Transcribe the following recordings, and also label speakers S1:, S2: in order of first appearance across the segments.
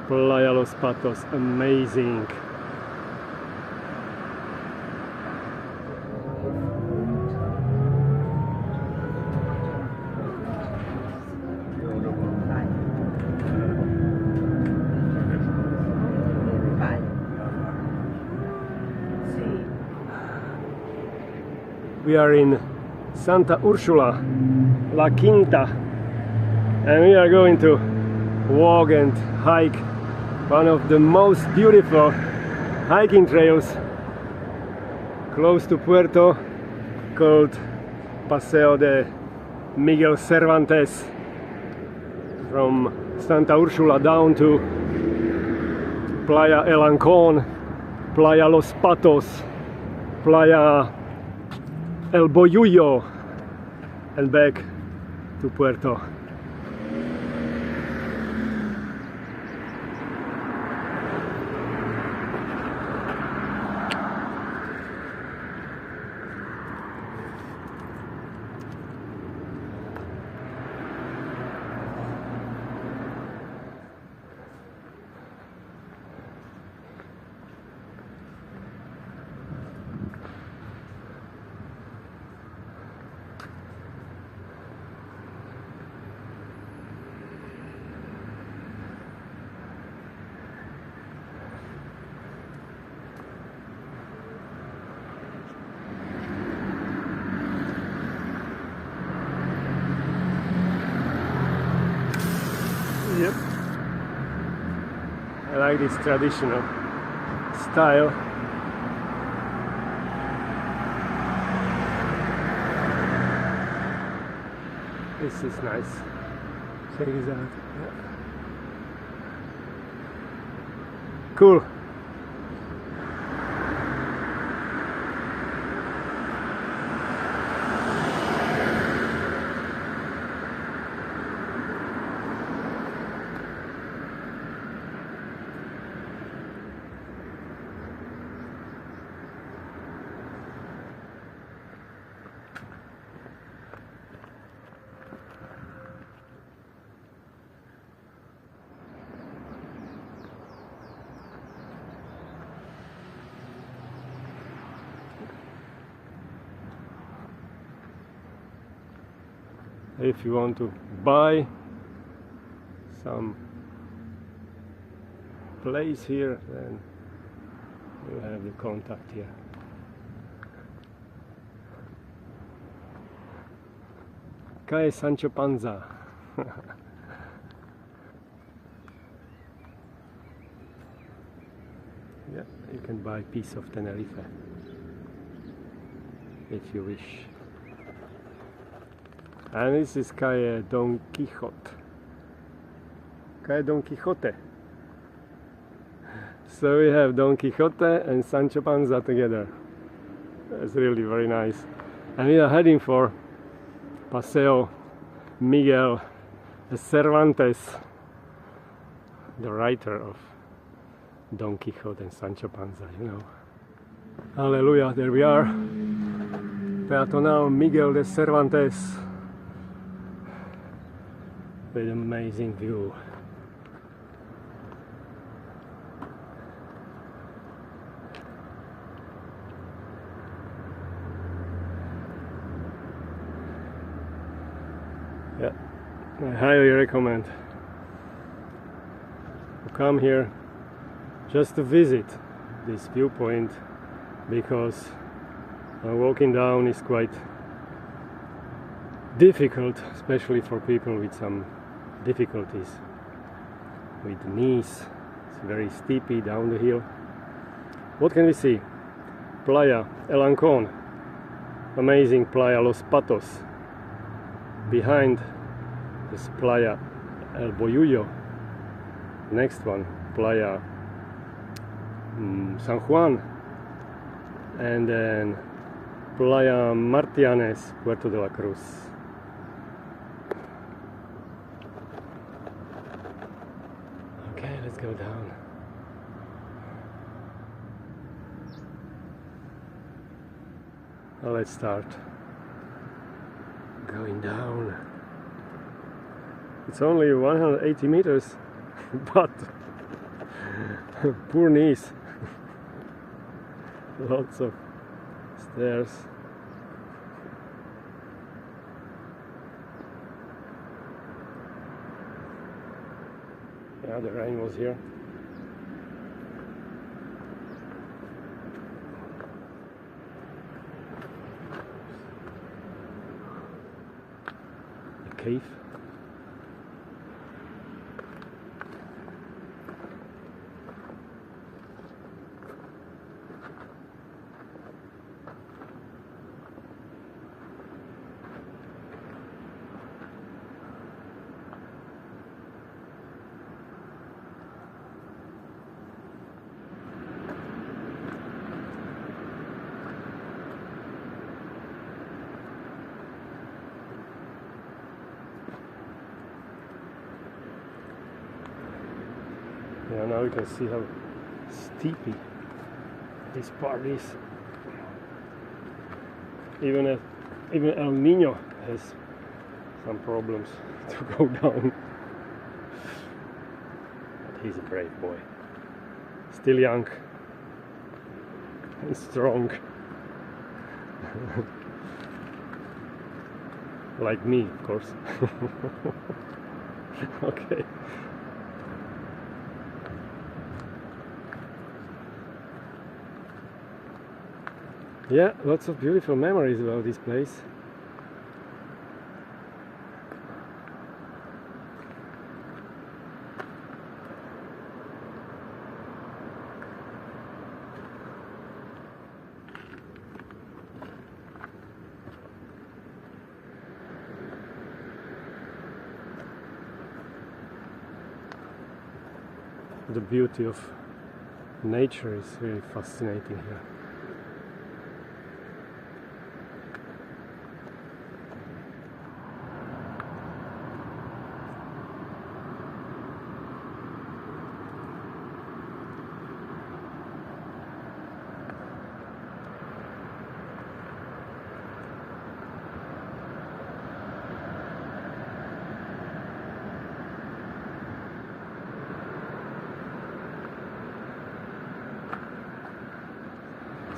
S1: Playa Los Patos, amazing. We are in Santa Úrsula, La Quinta, and we are going to walk and hike one of the most beautiful hiking trails close to Puerto, called Paseo de Miguel Cervantes, from Santa Úrsula down to Playa El Ancon, Playa Los Patos, Playa El Boyullo, and back to Puerto. Yep, I like this traditional style. This is nice. Check this out. Yeah. Cool. If you want to buy some place here, then you have the contact here. Calle Sancho Panza. Yeah, you can buy a piece of Tenerife if you wish. And this is Calle Don Quixote. Calle Don Quixote. So we have Don Quixote and Sancho Panza together. That's really very nice. And we are heading for Paseo Miguel Cervantes, the writer of Don Quixote and Sancho Panza, you know. Hallelujah, there we are. Peatonal Miguel de Cervantes. With amazing view. Yeah, I highly recommend to come here just to visit this viewpoint, because walking down is quite difficult, especially for people with some difficulties with the knees. It's very steepy down the hill. What can we see? Playa El Ancon, amazing Playa Los Patos. Behind is Playa El Boyullo. Next one, Playa San Juan, and then Playa Martianes, Puerto de la Cruz. Okay, let's go down. Well, let's start going down. It's only 180 meters, but Poor knees. Lots of stairs. Yeah, the rain was here. A cave. Yeah, now you can see how steepy this part is. Even El Niño has some problems to go down. But he's a brave boy. Still young and strong. Like me, of course. Okay. Yeah, lots of beautiful memories about this place. The beauty of nature is really fascinating here.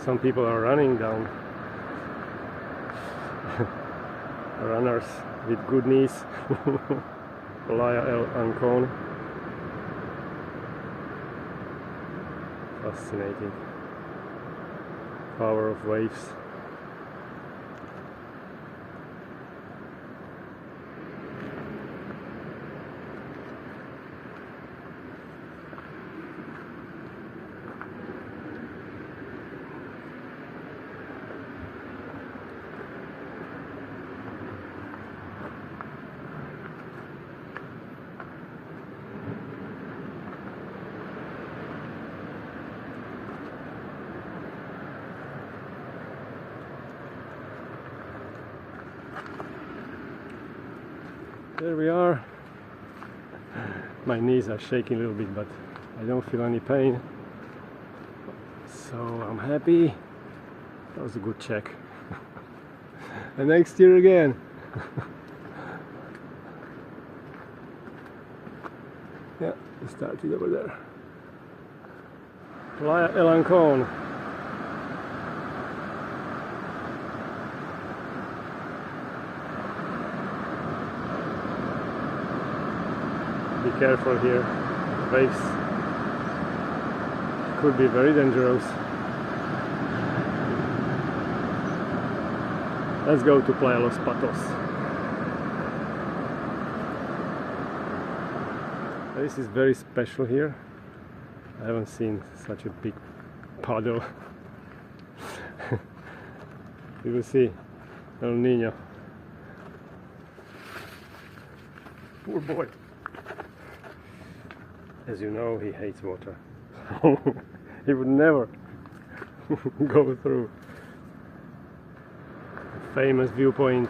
S1: Some people are running down. Runners with good knees. Playa el Ancon. Fascinating. Power of waves. There we are. My knees are shaking a little bit, but I don't feel any pain, so I'm happy. That was a good check. And next year again. Yeah, it started over there. Playa el Ancon. Be careful here, waves could be very dangerous. Let's go to Playa Los Patos. This is very special here. I haven't seen such a big puddle. You will see El Niño. Poor boy. As you know, he hates water. He would never go through the famous viewpoint